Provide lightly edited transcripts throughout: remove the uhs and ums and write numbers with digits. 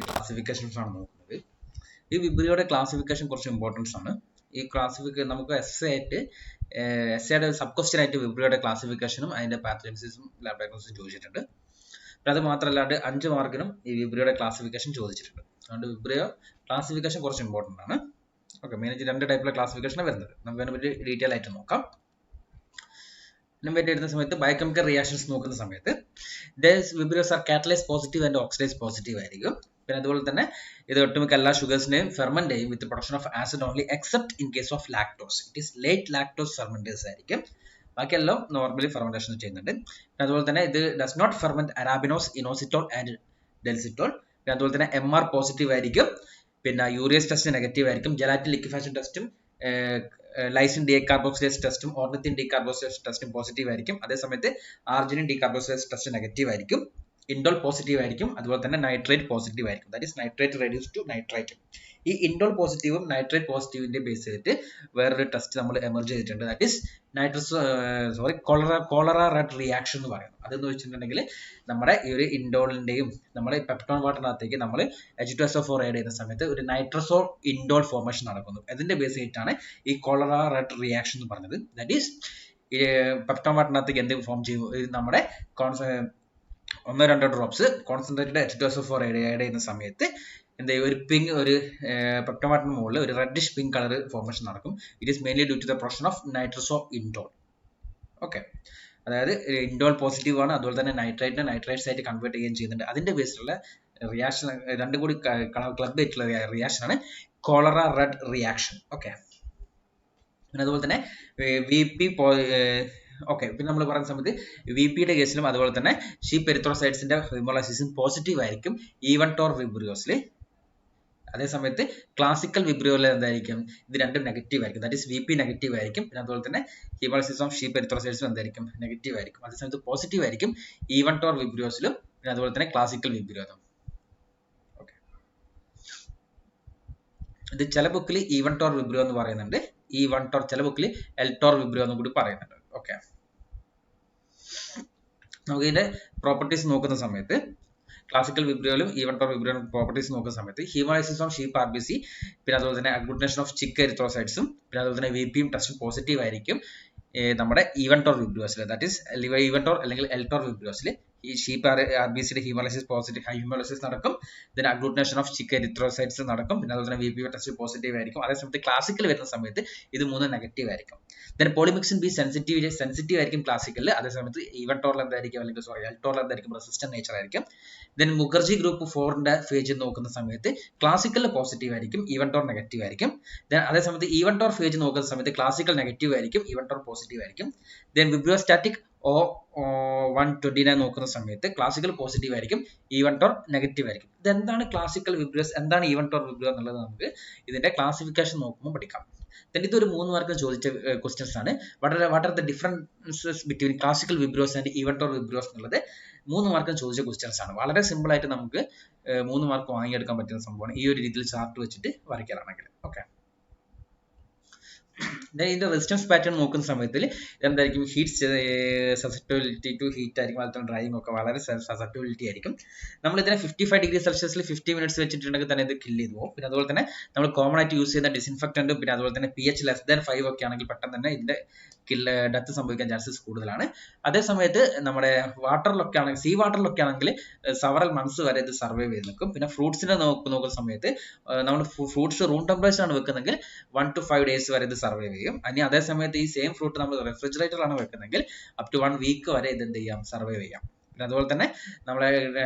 Classifications ആണ് നോക്കുന്നത്. ഈ വിബ്രിയോയുടെ ക്ലാസിഫിക്കേഷൻ കുറച്ച് ഇമ്പോർട്ടൻസ് ആണ്. ഈ ക്ലാസിഫിക്കേഷൻ നമുക്ക് എസ്സേയുടെ സബ് ക്വസ്റ്റ്യൻ ആയിട്ട് വിബ്രിയോയുടെ ക്ലാസിഫിക്കേഷനും അതിന്റെ പാത്തോജൻസിസും ലാബ് ഡയഗ്നോസിസും ചോദിച്ചിട്ടുണ്ട്. അത് മാത്രമല്ലാണ്ട് 5 മാർക്കിനും ഈ വിബ്രിയോയുടെ ക്ലാസിഫിക്കേഷൻ ചോദിച്ചിട്ടുണ്ട്. അതുകൊണ്ട് വിബ്രിയോ ക്ലാസിഫിക്കേഷൻ കുറച്ച് ഇമ്പോർട്ടൻ്റ് ആണ്. ഓക്കെ, മെയിനായിട്ട് 2 ടൈപ്പിലുള്ള ക്ലാസിഫിക്കേഷനാണ് വരുന്നത്. നമുക്ക് അതിനെ പറ്റി ഡീറ്റെയിൽ ആയിട്ട് നോക്കാം. ഇതിനെ പറ്റി എടുക്കുന്ന സമയത്ത് ബയോകെമിക്കൽ റിയാക്ഷൻസ് നോക്കുന്ന സമയത്ത് vibrios are catalase positive and oxidase positive ആയിരിക്കും. പിന്നെ അതുപോലെ തന്നെ ഇത് ഒട്ടുമിക്ക എല്ലാ ഷുഗേഴ്സിനെയും ഫെർമെന്റ് ചെയ്യും with production of acid only except in case of lactose. It is late lactose fermenters ആയിരിക്കും. ബാക്കിയെല്ലാം നോർമലി ഫെർമെന്റേഷൻ ചെയ്യുന്നുണ്ട്. പിന്നെ അതുപോലെ തന്നെ ഇത് does not ferment arabinose, inositol and dulcitol. പിന്നെ അതുപോലെ തന്നെ MR പോസിറ്റീവ് ആയിരിക്കും. പിന്നെ യൂറിയസ് ടെസ്റ്റ് നെഗറ്റീവ് ആയിരിക്കും. ജലാറ്റിൻ ലിക്വിഫാക്ഷൻ ടെസ്റ്റും ലൈസിൻ ഡീകാർബോക്സിലേസ് ടെസ്റ്റും ഓർണിത്തിൻ ഡീകാർബോക്സിലേസ് ടെസ്റ്റും പോസിറ്റീവ് ആയിരിക്കും. അതേസമയത്ത് ആർജിനിൻ ഡീകാർബോക്സിലേസ് ടെസ്റ്റ് നെഗറ്റീവ് ആയിരിക്കും. ഇൻഡോൾ പോസിറ്റീവ് ആയിരിക്കും. അതുപോലെ തന്നെ നൈട്രേറ്റ് പോസിറ്റീവ് ആയിരിക്കും. That is nitrate reduce to nitrate. ഈ ഇൻഡോൾ പോസിറ്റീവും നൈട്രേറ്റ് പോസിറ്റീവിന്റെ ബേസ് ചെയ്തിട്ട് വേറൊരു ടെസ്റ്റ് നമ്മൾ എമർജ് ചെയ്തിട്ടുണ്ട്. That is cholera red reaction എന്ന് പറയുന്നത്. അതെന്ന് വെച്ചിട്ടുണ്ടെങ്കിൽ നമ്മുടെ ഈ ഒരു ഇൻഡോളിന്റെയും നമ്മുടെ പെപ്റ്റോൺ വാട്ടറിനകത്തേക്ക് നമ്മൾ H2SO4 ആഡ് ചെയ്യുന്ന സമയത്ത് ഒരു നൈട്രസോ ഇൻഡോൾ ഫോർമേഷൻ നടക്കുന്നു. അതിന്റെ ബേസ് ചെയ്തിട്ടാണ് ഈ കോളറ റെഡ് റിയാക്ഷൻ എന്ന് പറഞ്ഞത്. ദാറ്റ് ഈസ് ഈ പെപ്റ്റോൺ വാട്ടറിനകത്തേക്ക് എന്ത് ഫോം ചെയ്യും? നമ്മുടെ 1-2 ഡ്രോപ്സ് കോൺസെൻട്രേറ്റഡ് H2SO4 ആഡ് ചെയ്യുന്ന സമയത്ത് എന്താ ഒരു പിങ്ക് ഒരു പെപ്റ്റോൺ വാട്ടറിന് മുകളിൽ ഒരു റെഡിഷ് പിങ്ക് കളർ ഫോർമേഷൻ നടക്കും. It is mainly due to the production of nitroso indole. Okay, അതായത് ഇൻഡോൾ പോസിറ്റീവ് ആണ്. അതുപോലെ തന്നെ നൈട്രേറ്റ്സ് ആയിട്ട് കൺവേർട്ട് ചെയ്യുകയും ചെയ്യുന്നുണ്ട്. അതിന്റെ ബേസിലുള്ള റിയാക്ഷൻ രണ്ടും കൂടി ക്ലബ് ആയിട്ടുള്ള റിയാക്ഷൻ ആണ് കോളറ റെഡ് റിയാക്ഷൻ. ഓക്കെ, പിന്നെ അതുപോലെ തന്നെ VP ഓക്കെ, പിന്നെ നമ്മൾ പറയുന്ന സമയത്ത് VPയുടെ കേസിലും അതുപോലെ തന്നെ ഷീപ്പ് എരിത്രോസൈറ്റ്സിന്റെ ഹീമോളൈസിസും പോസിറ്റീവ് ആയിരിക്കും ഈവൻ-ടോർ വിബ്രിയോസിൽ. അതേസമയത്ത് ക്ലാസിക്കൽ വിബ്രിയോയിൽ എന്തായിരിക്കും? ഇത് രണ്ടും നെഗറ്റീവ് ആയിരിക്കും. ദാറ്റ് ഈസ് VP നെഗറ്റീവ് ആയിരിക്കും. പിന്നെ അതുപോലെ തന്നെ ഹീമോളൈസിസ് ഓഫ് ഷീപ്പ് എരിത്രോസൈറ്റ്സും എന്തായിരിക്കും? നെഗറ്റീവ് ആയിരിക്കും. അതേസമയത്ത് പോസിറ്റീവ് ആയിരിക്കും ഈവൻ-ടോർ വിബ്രിയോസിലും പിന്നെ അതുപോലെ തന്നെ ക്ലാസിക്കൽ വിബ്രിയോയിലും. ഓക്കെ, ഇത് ചില ബുക്കിൽ ഈവൻ-ടോർ വിബ്രിയോ എന്ന് പറയുന്നുണ്ട്. ഈവൻ-ടോർ ചില ബുക്കിൽ എൽ-ടോർ വിബ്രിയോ എന്ന് കൂടി പറയുന്നുണ്ട്. ഓക്കെ, നമുക്ക് ഇതിന്റെ പ്രോപ്പർട്ടീസ് നോക്കുന്ന സമയത്ത് ക്ലാസിക്കൽ വിബ്രിയോയിലും ഈവൻ-ടോർ വിബ്രിയോയിലും പ്രോപ്പർട്ടീസ് നോക്കുന്ന സമയത്ത് ഹീമോളൈസിസ് ഓഫ് ഷീപ്പ് RBC പിന്നെ അതുപോലെ തന്നെ അഗ്ലൂട്ടിനേഷൻ ഓഫ് ചിക്ക് എരിത്രോസൈറ്റ്സും പിന്നെ അതുപോലെ തന്നെ VPയും ടെസ്റ്റും പോസിറ്റീവ് ആയിരിക്കും നമ്മുടെ ഈവൻ-ടോർ വിബ്രിയോസിൽ. ദാറ്റ് ഈസ് ഈവൻ-ടോർ അല്ലെങ്കിൽ എൽ-ടോർ വിബ്രിയോസിൽ ഈ ഷീപ്പ് RBCയുടെ ഹീമോളൈസിസ് പോസിറ്റീവ് ഹീമോളൈസിസ് നടക്കും. ഇതിന് അഗ്ലൂട്ടിനേഷൻ ഓഫ് ചിക്ക് എരിത്രോസൈറ്റ്സ് നടക്കും. പിന്നെ അതുപോലെ തന്നെ VP ടെസ്റ്റ് പോസിറ്റീവ് ആയിരിക്കും. അതേസമയത്ത് ക്ലാസിക്കൽ വരുന്ന സമയത്ത് ഇത് മൂന്നും നെഗറ്റീവ് ആയിരിക്കും. ദെൻ പോളിമിക്സിൻ ബി സെൻസിറ്റീവ് ആയിരിക്കും ക്ലാസിക്കലിൽ. അതേസമയത്ത് ഈവൻ-ടോറിൽ എന്തായിരിക്കും അല്ലെങ്കിൽ എൽ-ടോറിൽ എന്തായിരിക്കും? റെസിസ്റ്റന്റ് നേച്ചർ ആയിരിക്കും. ദെൻ മുഖർജി ഗ്രൂപ്പ് 4ന്റെ ഫേജ് നോക്കുന്ന സമയത്ത് ക്ലാസിക്കൽ പോസിറ്റീവ് ആയിരിക്കും, ഈവൻ-ടോർ നെഗറ്റീവ് ആയിരിക്കും. ദെൻ അതേസമയത്ത് ഈവൻ-ടോർ ഫേജ് നോക്കുന്ന സമയത്ത് ക്ലാസിക്കൽ നെഗറ്റീവ് ആയിരിക്കും, ഈവൻ-ടോർ പോസിറ്റീവ് ആയിരിക്കും. ദെൻ വിബ്രിയോസ്റ്റാറ്റിക് O129 നോക്കുന്ന സമയത്ത് ക്ലാസിക്കൽ പോസിറ്റീവ് ആയിരിക്കും, ഈവൻ-ടോർ നെഗറ്റീവ് ആയിരിക്കും. ഇതെന്താണ് ക്ലാസിക്കൽ വിബ്രിയോസ്, എന്താണ് ഈവൻ-ടോർ വിബ്രിയോ എന്നുള്ളത് നമുക്ക് ഇതിന്റെ ക്ലാസിഫിക്കേഷൻ നോക്കുമ്പോൾ പഠിക്കാം. then ഇതൊരു 3 മാർക്ക് ചോദിച്ച ക്വസ്റ്റ്യൻസ് ആണ്. What are the differences between classical vibrios and El Tor vibrios എന്നുള്ളത് 3 മാർക്ക് ചോദിച്ച ക്വസ്റ്റ്യൻസ് ആണ്. വളരെ സിമ്പിൾ ആയിട്ട് നമുക്ക് 3 മാർക്ക് വാങ്ങിയെടുക്കാൻ പറ്റുന്ന സംഭവമാണ് ഈ ഒരു രീതിയിൽ ചാർട്ട് വെച്ചിട്ട് വരയ്ക്കാനാണെങ്കിൽ. ഓക്കെ, ഇതിന്റെ റെസിസ്റ്റൻസ് പാറ്റേൺ നോക്കുന്ന സമയത്തിൽ എന്തായിരിക്കും? ഹീറ്റ് സസെപ്റ്റബിലിറ്റി ടു ഹീറ്റ് ആയിരിക്കും. അതുപോലെ ഡ്രൈവിംഗ് ഒക്കെ വളരെ സസെപ്റ്റബിലിറ്റി ആയിരിക്കും. നമ്മൾ ഇതിനെ 55 ഡിഗ്രി സെൽഷ്യസിൽ 50 മിനിറ്റ്സ് വെച്ചിട്ടുണ്ടെങ്കിൽ തന്നെ ഇത് കില്ല് ചെയ്തു പോകും. പിന്നെ അതുപോലെ തന്നെ നമ്മൾ കോമൺ ആയിട്ട് യൂസ് ചെയ്യുന്ന ഡിസിൻഫെക്റ്റന്റ് പിന്നെ അതുപോലെ തന്നെ pH <5 ഒക്കെ ആണെങ്കിൽ പെട്ടെന്ന് തന്നെ ഇതിന്റെ ഡെത്ത് സംഭവിക്കാൻ ചാൻസസ് കൂടുതലാണ്. അതേ സമയത്ത് നമ്മുടെ വാട്ടറിലൊക്കെ ആണെങ്കിൽ സീ വാട്ടറിലൊക്കെ ആണെങ്കിൽ സെവറൽ മന്ത്സ് വരെ ഇത് സർവൈവ് ചെയ്ത് നിൽക്കും. പിന്നെ ഫ്രൂട്ട്സിനെ നോക്കുന്ന സമയത്ത് നമ്മൾ ഫ്രൂട്ട്സ് റൂം ടെമ്പറേച്ചർ ആണ് വെക്കുന്നതെങ്കിൽ 1 to 5 days വരെ ഇത് സർവൈവ് ചെയ്യും. ഇനി അതേ സമയത്ത് ഈ സെയിം ഫ്രൂട്ട് നമ്മൾ റെഫ്രിജറേറ്ററിലാണ് വെക്കുന്നതെങ്കിൽ അപ് ടു 1 വീക്ക് വരെ ഇത് എന്ത് ചെയ്യാം? സർവൈവ് ചെയ്യാം. പിന്നെ അതുപോലെ തന്നെ നമ്മളെ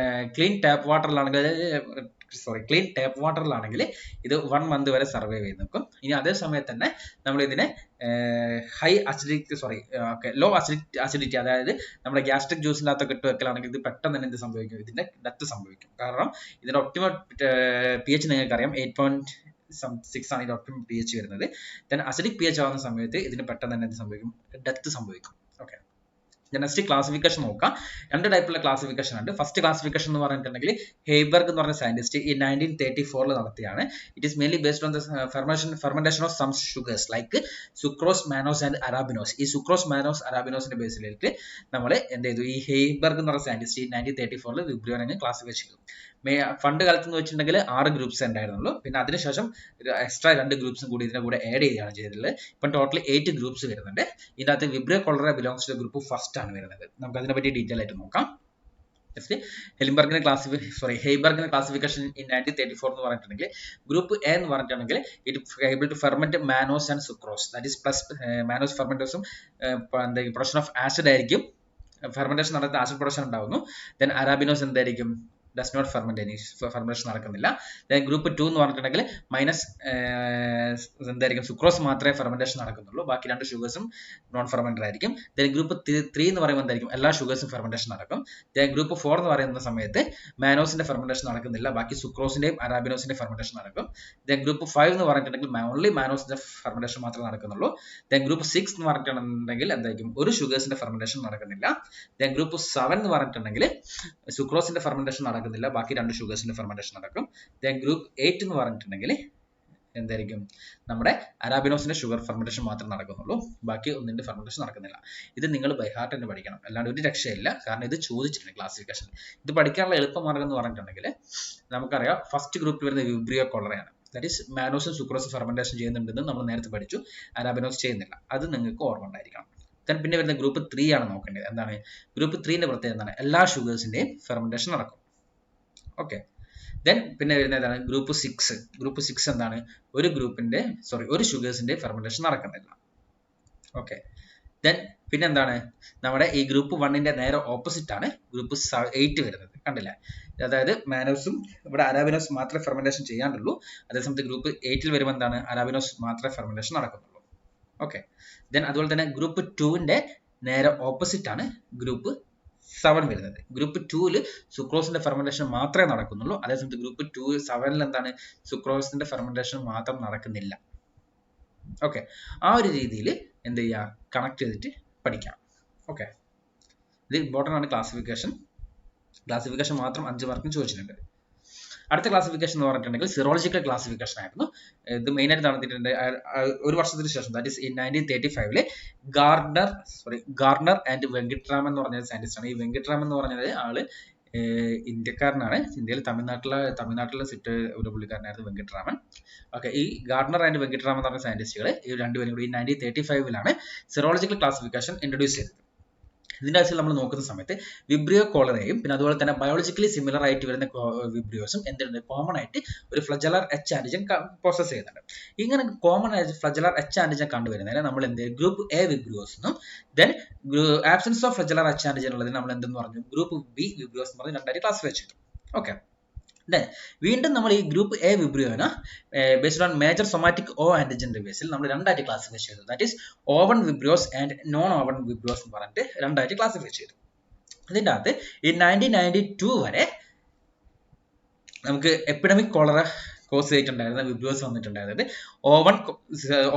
ക്ലീൻ ടാപ്പ് വാട്ടറിലാണെങ്കിൽ ഇത് 1 month വരെ സർവൈവ് ചെയ്ത് നിൽക്കും. ഇനി അതേ സമയത്ത് തന്നെ നമ്മൾ ഇതിനെ ലോ അസിഡിറ്റി അതായത് നമ്മുടെ ഗ്യാസ്ട്രിക് ജ്യൂസിനകത്തൊക്കെ ഇട്ട് വെക്കലാണെങ്കിൽ ഇത് പെട്ടെന്ന് തന്നെ എന്ത് സംഭവിക്കും? ഇതിന്റെ ഡെത്ത് സംഭവിക്കും. കാരണം ഇതിന്റെ ഒപ്റ്റിമൽ pH നിങ്ങൾക്കറിയാം 8.6 ആണ് ഇതിന്റെ ഒപ്റ്റിമൽ pH വരുന്നത്. ദെൻ അസിഡിക് pH ആവുന്ന സമയത്ത് ഇതിന് പെട്ടെന്ന് തന്നെ എന്ത് സംഭവിക്കും? ഡെത്ത് സംഭവിക്കും. ഓക്കെ, നെക്സ്റ്റ് ക്ലാസിഫിക്കേഷൻ നോക്കാം. രണ്ട് ടൈപ്പുള്ള ക്ലാസിഫിക്കേഷൻ ഉണ്ട്. ഫസ്റ്റ് ക്ലാസിഫിക്കേഷൻ എന്ന് പറഞ്ഞിട്ടുണ്ടെങ്കിൽ ഹെയ്ബർഗ് എന്ന് പറഞ്ഞ സയന്റിസ്റ്റ് ഈ 1934 നടത്തിയാണ്. It is mainly based on the fermentation of some sugars like sucrose, mannose and arabinose. ഈ സുക്രോസ്, മാനോസ്, അറാബിനോസിന്റെ ബേസിലേക്ക് നമ്മൾ എന്ത് ചെയ്തു, ഈ ഹെയ്ബർഗ് എന്ന് പറഞ്ഞ സയന്റിസ്റ്റ് ഈ 1934 വിബ്രിയോനെ ക്ലാസിഫൈ ചെയ്തു. ഫണ്ട് കാലത്ത് എന്ന് വെച്ചിട്ടുണ്ടെങ്കിൽ 6 ഗ്രൂപ്പ്സ് ഉണ്ടായിരുന്നുള്ളൂ. പിന്നെ അതിനുശേഷം എക്സ്ട്രാ 2 ഗ്രൂപ്പ്സും കൂടി ഇതിന്റെ കൂടെ ആഡ് ചെയ്യുകയാണ് ചെയ്തിട്ടുള്ളത്. ഇപ്പം ടോട്ടൽ 8 ഗ്രൂപ്പ്സ് വരുന്നുണ്ട്. ഇതിനകത്ത് vibrio cholera belongs to group first ആണ് വരുന്നത്. നമുക്ക് അതിനെപ്പറ്റി ഡീറ്റെയിൽ ആയിട്ട് നോക്കാം. ഹെയ്ബർഗിന്റെ ക്ലാസിഫിക്കേഷൻ ഇൻ 1934 എന്ന് പറഞ്ഞിട്ടുണ്ടെങ്കിൽ ഗ്രൂപ്പ് എ എന്ന് പറഞ്ഞിട്ടുണ്ടെങ്കിൽ it able to ferment mannose and sucrose, that is plus mannose ഫെർമെന്റേഴ്സും പ്രൊഡക്ഷൻ ഓഫ് ആസിഡ് ആയിരിക്കും. ഫെർമെന്റേഷൻ നടത്തി ആസിഡ് പ്രൊഡക്ഷൻ ഉണ്ടാവുന്നു. ദെൻ അറാബിനോസ് എന്തായിരിക്കും, ഡസ് നോട്ട് ഫെർമെന്റ്, ഫെർമെന്റേഷൻ നടക്കുന്നില്ല. ഗ്രൂപ്പ് 2 എന്ന് പറഞ്ഞിട്ടുണ്ടെങ്കിൽ മൈനസ് എന്തായിരിക്കും, സുക്രോസ് മാത്രമേ ഫെർമെന്റേഷൻ നടക്കുന്നുള്ളൂ, ബാക്കി 2 ഷുഗേഴ്സും നോൺ ഫെർമെന്റർ ആയിരിക്കും. ഗ്രൂപ്പ് 3 എന്ന് പറയുമ്പോൾ എന്തായിരിക്കും, എല്ലാ ഷുഗേഴ്സും ഫെർമെന്റേഷൻ നടക്കും. ഗ്രൂപ്പ് 4 എന്ന് പറയുന്ന സമയത്ത് മാനോസിന്റെ ഫെർമെന്റേഷൻ നടക്കുന്നില്ല, ബാക്കി സുക്രോസിന്റെയും അറാബിനോസിന്റെയും ഫെർമെന്റേഷൻ നടക്കും. ഗ്രൂപ്പ് 5 എന്ന് പറഞ്ഞിട്ടുണ്ടെങ്കിൽ ഓൺലി മാനോസിന്റെ ഫെർമെന്റേഷൻ മാത്രമേ നടക്കുന്നുള്ളൂ. ഗ്രൂപ്പ് 6 എന്ന് പറഞ്ഞിട്ടുണ്ടെങ്കിൽ എന്തായിരിക്കും, ഒരു ഷുഗേഴ്സിന്റെ ഫെർമെന്റേഷൻ നടക്കുന്നില്ല. ഗ്രൂപ്പ് 7 എന്ന് പറഞ്ഞിട്ടുണ്ടെങ്കിൽ സുക്രോസിന്റെ ഫെർമെന്റേഷൻ നടക്കുന്നില്ല, ബാക്കി 2 ഷുഗേഴ്സിന്റെ ഫെർമെന്റേഷൻ നടക്കും. ഗ്രൂപ്പ് 8 എന്ന് പറഞ്ഞിട്ടുണ്ടെങ്കിൽ എന്തായിരിക്കും, നമ്മുടെ അറാബിനോസിന്റെ ഷുഗർ ഫെർമെന്റേഷൻ മാത്രമേ നടക്കുന്നുള്ളൂ, ബാക്കി ഒന്നിന്റെ ഫെർമെന്റേഷൻ നടക്കുന്നില്ല. ഇത് നിങ്ങൾ ബൈ ഹാർട്ട് തന്നെ പഠിക്കണം, അല്ലാണ്ട് ഒരു രക്ഷയില്ല. കാരണം ഇത് ചോദിച്ചിട്ടുണ്ട് ക്ലാസിഫിക്കേഷൻ. ഇത് പഠിക്കാനുള്ള എളുപ്പമാർഗം എന്ന് പറഞ്ഞിട്ടുണ്ടെങ്കിൽ നമുക്കറിയാം, ഫസ്റ്റ് ഗ്രൂപ്പിൽ വരുന്ന വിബ്രിയോ കോളറയാണ്. ദാറ്റ് ഈസ് മാനോസും സുക്രോസും ഫെർമെന്റേഷൻ ചെയ്യുന്നുണ്ടെന്ന് നമ്മൾ നേരത്തെ പഠിച്ചു. അറാബിനോസ് ചെയ്യുന്നില്ല, അത് നിങ്ങൾക്ക് ഓർമ്മ ഉണ്ടായിരിക്കണം. പിന്നെ വരുന്ന ഗ്രൂപ്പ് 3 ആണ് നോക്കേണ്ടത്. എന്താണ് ഗ്രൂപ്പ് 3ന്റെ പ്രത്യേകത? എന്താണ്, എല്ലാ ഷുഗേഴ്സിന്റെയും ഫെർമെന്റേഷൻ നടക്കും. ഓക്കെ. പിന്നെ വരുന്നതാണ് ഗ്രൂപ്പ് 6. ഗ്രൂപ്പ് 6 എന്താണ്, ഒരു ഷുഗേഴ്സിന്റെ ഫെർമെന്റേഷൻ നടക്കുന്നില്ല. ഓക്കെ. പിന്നെ എന്താണ്, നമ്മുടെ ഈ ഗ്രൂപ്പ് 1ന്റെ നേരെ ഓപ്പോസിറ്റ് ആണ് ഗ്രൂപ്പ് 8 വരുന്നത്. കണ്ടില്ലേ, അതായത് മാനോസും ഇവിടെ അറാബിനോസ് മാത്രമേ ഫെർമെന്റേഷൻ ചെയ്യാണ്ടുള്ളൂ. അതേസമയത്ത് ഗ്രൂപ്പ് 8ൽ വരുമ്പോൾ എന്താണ്, അറാബിനോസ് മാത്രമേ ഫെർമെന്റേഷൻ നടക്കുന്നുള്ളൂ. ഓക്കെ. അതുപോലെ തന്നെ ഗ്രൂപ്പ് 2ന്റെ നേരെ ഓപ്പോസിറ്റ് ആണ് ഗ്രൂപ്പ് 7 വരുന്നത്. ഗ്രൂപ്പ് 2ൽ സുക്രോസിന്റെ ഫെർമെന്റേഷൻ മാത്രമേ നടക്കുന്നുള്ളൂ. അതേസമയത്ത് ഗ്രൂപ്പ് 7ൽ എന്താണ്, സുക്രോസിന്റെ ഫെർമെന്റേഷൻ മാത്രം നടക്കുന്നില്ല. ഓക്കെ. ആ ഒരു രീതിയിൽ എന്ത് ചെയ്യുക, കണക്ട് ചെയ്തിട്ട് പഠിക്കാം. ഓക്കെ. ഇത് ഇമ്പോർട്ടൻ്റ് ആണ്. ക്ലാസിഫിക്കേഷൻ മാത്രം 5 മാർക്കിന് ചോദിച്ചിട്ടുണ്ട്. അടുത്ത ക്ലാസിഫിക്കേഷൻ എന്ന് പറഞ്ഞിട്ടുണ്ടെങ്കിൽ സിറോളജിക്കൽ ക്ലാസിഫിക്കേഷൻ ആയിരുന്നു. ഇത് മെയിനായിട്ട് നടത്തിയിട്ടുണ്ട് ഒരു വർഷത്തിന് ശേഷം, ദാറ്റ് ഈസ് 1935 ഗാർഡനർ ആൻഡ് വെങ്കിട്ടറാമൻ എന്ന് പറഞ്ഞ സയന്റിസ്റ്റ് ആണ്. ഈ വെങ്കിട്ടറാമൻ എന്ന് പറഞ്ഞത് ആള് ഇന്ത്യക്കാരനാണ്. ഇന്ത്യയിൽ തമിഴ്നാട്ടിലെ സിറ്റ് ഒരു പുള്ളിക്കാരനായിരുന്നു വെങ്കിട്ടറാമൻ. ഓക്കെ. ഈ ഗാർഡനർ ആൻഡ് വെങ്കിട്ടറാമൻ എന്ന് പറഞ്ഞ സയന്റിസ്റ്റുകൾ ഈ രണ്ടുപേരും കൂടി 1935 സിറോളജിക്കൽ ക്ലാസിഫിക്കേഷൻ ഇൻട്രൊഡ്യൂസ് ചെയ്തത്. ഇതിന്റെ ആവശ്യം നമ്മൾ നോക്കുന്ന സമയത്ത് വിബ്രിയോ കോളറയും പിന്നെ അതുപോലെ തന്നെ ബയോളജിക്കലി സിമിലർ ആയിട്ട് വരുന്ന വിബ്രിയോസും എന്തുണ്ട്, കോമൺ ആയിട്ട് ഒരു ഫ്ലജലാർ എച്ച് ആന്റിജൻ പ്രോസസ് ചെയ്യുന്നുണ്ട്. ഇങ്ങനെ കോമൺ ആയിട്ട് ഫ്ലജലാർ എച്ച് ആന്റിജൻ കണ്ടുവരുന്നതിന് നമ്മൾ എന്ത്, ഗ്രൂപ്പ് എ വിബ്രിയോസ് എന്നും then absence of flagellar H antigen ഉള്ളതിന് നമ്മൾ എന്തെന്ന് പറഞ്ഞു, ഗ്രൂപ്പ് ബി വിബ്രിയോസ് എന്ന് പറഞ്ഞ് 2 ക്ലാസിഫൈ ചെയ്തു. ഓക്കെ. വീണ്ടും നമ്മൾ ഈ ഗ്രൂപ്പ് എ വിബ്രിയോനെ based on major somatic O ആന്റിജന്റെ ബേസിൽ നമ്മൾ 2 ക്ലാസിഫൈ ചെയ്തു. That is O one vibrios and non O one vibrios എന്ന് പറഞ്ഞിട്ട് 2 ക്ലാസിഫൈ ചെയ്തു. ഇതിൻ്റെ അകത്ത് ഈ 1992 വരെ നമുക്ക് എപ്പിഡമിക് കോളറ കോസ് ചെയ്തിട്ടുണ്ടായിരുന്ന വിബ്രിയോസ് വന്നിട്ടുണ്ടായിരുന്നത്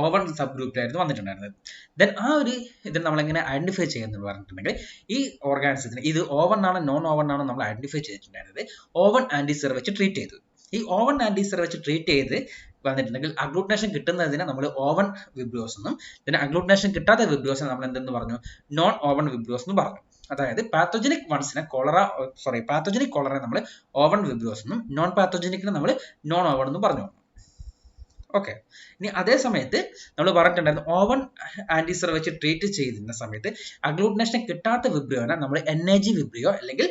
ഓവൺ സബ് ഗ്രൂപ്പിലായിരുന്നു വന്നിട്ടുണ്ടായിരുന്നത്. ദെൻ ആ ഒരു ഇതിന് നമ്മളെങ്ങനെ ഐഡന്റിഫൈ ചെയ്യുന്നത് പറഞ്ഞിട്ടുണ്ടെങ്കിൽ ഈ ഓർഗാനിസത്തിന് ഇത് ഓവൺ ആണ് നോൺ ഓവൺ ആണ് നമ്മൾ ഐഡന്റിഫൈ ചെയ്തിട്ടുണ്ടായിരുന്നത് ഓവൺ ആന്റിസർ വെച്ച് ട്രീറ്റ് ചെയ്തു. ഈ ഓവൺ ആന്റിസർ വെച്ച് ട്രീറ്റ് ചെയ്ത് വന്നിട്ടുണ്ടെങ്കിൽ അഗ്ലൂട്ടിനേഷൻ കിട്ടുന്നതിനെ നമ്മൾ ഓവൺ വിബ്രിയോസ് എന്നും പിന്നെ അഗ്ലൂട്ടിനേഷൻ കിട്ടാത്ത വിബ്രിയോസിനെ നമ്മൾ എന്തെന്ന് പറഞ്ഞു, നോൺ ഓവൺ വിബ്രിയോസ് എന്ന് പറഞ്ഞു. അതായത് പാത്തോജനിക് കോളറ നമ്മൾ ഓവൺ വിബ്രിയോസ് എന്നും നോൺ പാത്തോജനിക്കിനെ നമ്മൾ നോൺ ഓവൺ എന്നും പറഞ്ഞു. ഓക്കെ. ഇനി അതേ സമയത്ത് നമ്മൾ പറഞ്ഞിട്ടുണ്ടായിരുന്നു ഓവൺ ആന്റിസർ വെച്ച് ട്രീറ്റ് ചെയ്യുന്ന സമയത്ത് അഗ്ലൂട്ടിനേഷൻ കിട്ടാത്ത വിബ്രിയോനെ നമ്മൾ NAG വിബ്രിയോ അല്ലെങ്കിൽ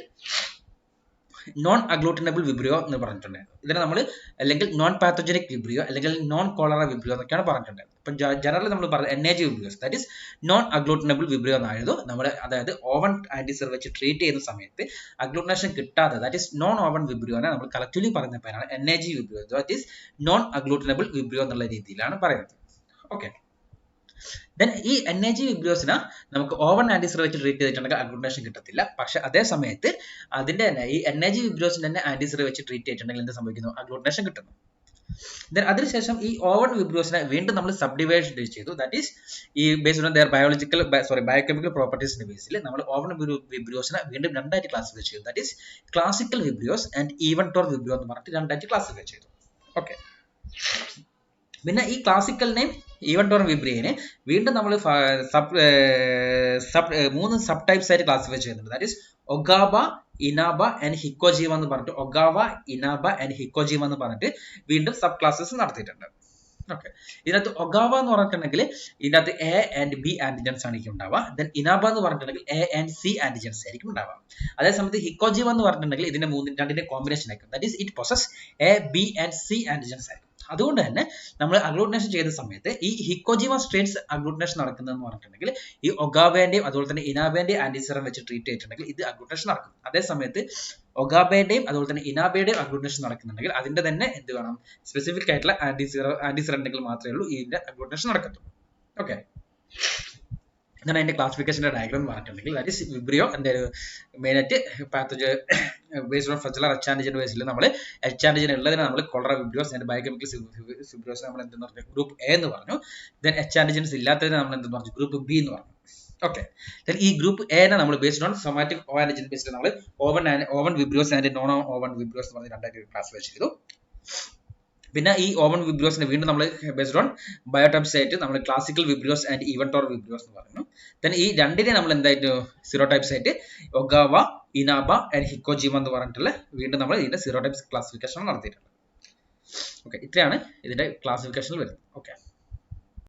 നോൺ അഗ്ലൂട്ടിനബിൾ വിബ്രിയോ എന്ന് പറഞ്ഞിട്ടുണ്ടായിരുന്നു. ഇതിനെ നമ്മൾ അല്ലെങ്കിൽ നോൺ പാത്തോജനിക് വിബ്രിയോ അല്ലെങ്കിൽ നോൺ കോളറ വിബ്രിയോ എന്നൊക്കെയാണ് പറഞ്ഞിട്ടുണ്ടായിരുന്നത്. അപ്പം ജനറലി നമ്മൾ പറഞ്ഞ NAG vibrios, that is non agglutinable vibrio എന്നായിരുന്നു നമ്മൾ, അതായത് ഓവൺ ആന്റിസർ വെച്ച് ട്രീറ്റ് ചെയ്യുന്ന സമയത്ത് അഗ്ലൂട്ടിനേഷൻ കിട്ടാതെ ദാറ്റ് ഈസ് നോൺ ഓവൺ വിബ്രിയോനെ നമ്മൾ കളക്റ്റീവ്ലി പറയുന്ന പേരാണ് NAG vibrio, that is non agglutinable vibrio എന്നുള്ള രീതിയിലാണ് പറയുന്നത്. ഓക്കെ. ദെൻ ഈ NAG വിബ്രിയോസിനെ നമുക്ക് ഓവൺ ആന്റിസർ വെച്ച് ട്രീറ്റ് ചെയ്തിട്ടുണ്ടെങ്കിൽ അഗ്ലൂട്ടിനേഷൻ കിട്ടത്തില്ല. പക്ഷെ അതേ സമയത്ത് അതിന്റെ തന്നെ ഈ NAG വിബ്രിയോസിന്റെ തന്നെ ആന്റിസർ വെച്ച് ട്രീറ്റ് ചെയ്തിട്ടുണ്ടെങ്കിൽ എന്ത് സംഭവിക്കുന്നു, അഗ്ലൂട്ടിനേഷൻ കിട്ടുന്നു. ദെൻ അതിനുശേഷം ഈ ഓവൺ വിബ്രിയോസിനെ വീണ്ടും നമ്മൾ സബ് ഡിവൈഡ് ചെയ്തു. ദാറ്റ് ഈസ് ഈ ബേസ്ഡ് ഓൺ ദെയർ ബയോകെമിക്കൽ പ്രോപ്പർട്ടീസിന്റെ ബേസിൽ നമ്മൾ ഓവൺ വിബ്രിയോസിനെ വീണ്ടും രണ്ടായിട്ട് ക്ലാസിഫൈ ചെയ്തു. That is classical vibrios and El Tor vibrio എന്ന് പറഞ്ഞിട്ട് രണ്ടായിട്ട് ക്ലാസിഫൈ ചെയ്തു. ഓക്കെ, പിന്നെ ഈ ക്ലാസിക്കലിനെയും ഈവൻ ടോർ വിബ്രിയനെ വീണ്ടും നമ്മൾ മൂന്ന് സബ് ടൈപ്സ് ആയിട്ട് ക്ലാസിഫൈ ചെയ്യുന്നുണ്ട്. ദാറ്റ് ഈസ് ഒഗാവ, ഇനാബ ആൻഡ് ഹിക്കോജീമ എന്ന് പറഞ്ഞിട്ട് ഒഗാവ, ഇനാബ ആൻഡ് ഹിക്കോജീമ എന്ന് പറഞ്ഞിട്ട് വീണ്ടും സബ് ക്ലാസ്സസ് നടത്തിയിട്ടുണ്ട്. ഓക്കെ, ഇതിനകത്ത് ഒഗാവ എന്ന് പറഞ്ഞിട്ടുണ്ടെങ്കിൽ ഇതിനകത്ത് എ ആൻഡ് ബി ആന്റിജൻസ് ആയിരിക്കും ഉണ്ടാവുക. ദെൻ ഇനാബ എന്ന് പറഞ്ഞിട്ടുണ്ടെങ്കിൽ എ ആൻഡ് സി ആന്റിജൻസ് ആയിരിക്കും ഉണ്ടാവുക. അതേസമയത്ത് ഹിക്കോജീമ എന്ന് പറഞ്ഞിട്ടുണ്ടെങ്കിൽ ഇതിന്റെ രണ്ടിന്റെ കോമ്പിനേഷൻ ആയിരിക്കും. That is it possess A, B and C antigens ആയിരിക്കും. അതുകൊണ്ട് തന്നെ നമ്മൾ അഗ്ലൂട്ടിനേഷൻ ചെയ്ത സമയത്ത് ഈ ഹിക്കോജിമ സ്ട്രെയിൻസ് അഗ്ലൂട്ടിനേഷൻ നടക്കുന്നതെന്ന് പറഞ്ഞിട്ടുണ്ടെങ്കിൽ ഈ ഒഗാവന്റെയും അതുപോലെ തന്നെ ഇനാബേന്റെയും ആന്റിസിറം വെച്ച് ട്രീറ്റ് ചെയ്തിട്ടുണ്ടെങ്കിൽ ഇത് അഗ്ലൂട്ടിനേഷൻ നടക്കും. അതേ സമയത്ത് ഒഗാബയുടെയും അതുപോലെ തന്നെ ഇനാബയുടെയും അഗ്ലൂട്ടിനേഷൻ നടക്കുന്നുണ്ടെങ്കിൽ അതിന്റെ തന്നെ എന്ത് വേണം, സ്പെസിഫിക് ആയിട്ടുള്ള ആന്റിസിറം ഉണ്ടെങ്കിൽ മാത്രമേ ഉള്ളൂ ഇതിന്റെ അഗ്ലൂട്ടിനേഷൻ നടക്കത്തുള്ളൂ. ഓക്കെ, അങ്ങനെ അതിന്റെ ക്ലാസിഫിക്കേഷന്റെ ഡയഗ്രാം പറഞ്ഞിട്ടുണ്ടെങ്കിൽ ദാറ്റ് ഈസ് വിബ്രിയോ എന്തായാലും മെയിനായിട്ട് pathogen based on flagellar H antigen ബേസിൽ നമ്മൾ എച്ച് ആന്റിജൻ ഉള്ളതിനെ നമ്മൾ cholera vibrios and biochemical vibrios നമ്മൾ എന്തെന്ന് പറഞ്ഞു ഗ്രൂപ്പ് എ എന്ന് പറഞ്ഞു. ദെൻ എച്ച് ആന്റിജൻസ് ഇല്ലാത്തതിനെ നമ്മൾ എന്തെന്ന് പറഞ്ഞു ഗ്രൂപ്പ് ബി എന്ന് പറഞ്ഞു. ഓക്കെ, ദെൻ ഈ ഗ്രൂപ്പ് എനെ നമ്മൾ based on somatic O antigen ബേസിൽ നമ്മൾ O one vibrios and non O one vibrios എന്ന് പറഞ്ഞ് രണ്ടായിട്ട് ക്ലാസിഫൈ ചെയ്തു. പിന്നെ ഈ ഓവൻ വിബ്രിയോസിനെ വീണ്ടും നമ്മൾ ബേസ്ഡ് ഓൺ ബയോടൈപ്സ് ആയിട്ട് നമ്മൾ classical vibrios and El Tor വിബ്രിയോസ് എന്ന് പറഞ്ഞു. ദെൻ ഈ രണ്ടിനെ നമ്മൾ എന്തായിട്ട് സീറോ ടൈപ്സ് ആയിട്ട് ഒഗാവ, ഇനാബ ആൻഡ് ഹിക്കോജിമ എന്ന് പറഞ്ഞിട്ടുള്ള വീണ്ടും നമ്മൾ ഇതിന്റെ സീറോ ടൈപ്സ് ക്ലാസിഫിക്കേഷൻ നടത്തിയിട്ടുണ്ട്. ഓക്കെ, ഇത്രയാണ് ഇതിന്റെ ക്ലാസിഫിക്കേഷനിൽ വരുന്നത്. ഓക്കെ.